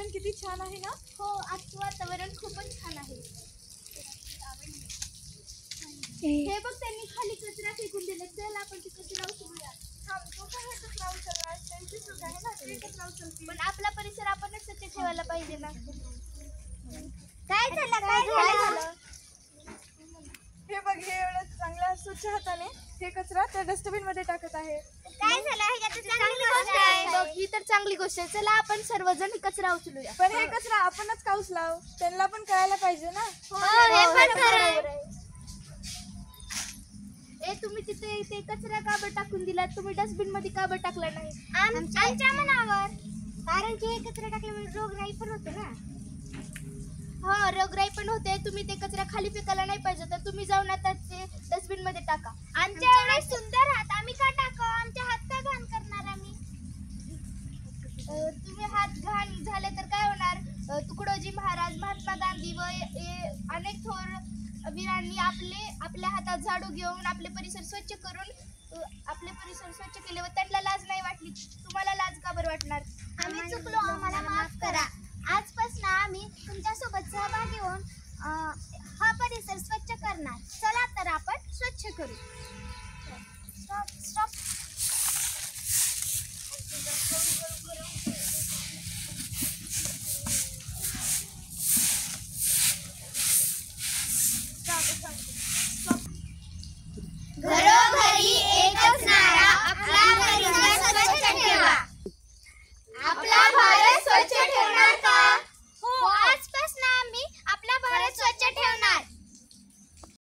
वातावरण किती छान आहे ना. हो, आजचं वातावरण खूपच छान आहे. हे बघ, त्यांनी खाली कचरा फेकून दिले. चल आपण ते कचरा उचलूया. पण आपला परिसर आपणच स्वच्छ ठेवायला पाहिजे ना. काय झालं? हे बघ, हे एवढं चांगल्या स्वच्छ हाताने हे कचरा त्या डस्टबिन मध्ये टाकत आहे. काय झालं? चांगली गोष्ट आहे. बघ, ही तर चांगली गोष्ट आहे. चला आपण सर्वजण कचरा उचलूया. पण हे कचरा आपणच का उचलाव? त्यांना पण कळायला पाहिजे ना. हे पण खरं आहे. तुम्ही तिथे ते कचरा का बरं टाकून दिला? तुम्ही डस्टबिन मध्ये का बरं टाकला नाही? आमच्या मनावर. कारण की हे कचरा टाकल्यामुळे रोगराई पण होते ना. हा, रोगराई पण होते. तुम्ही ते कचरा खाली फेकायला नाही पाहिजे, तर तुम्ही जाऊन आता ते डस्टबिन मध्ये टाका. आमच्या एवढे सुंदर हात आम्ही का टाकाव? आमचे हात का घाण करणार आम्ही? तुम्ही हात घाण झाले तर काय होणार? तुकडोजी महाराज, महात्मा गांधी व अनेक थोर वीरांनी आपल्या हातात झाडू घेऊन आपले परिसर स्वच्छ केले व त्यांना लाज नाही वाटली.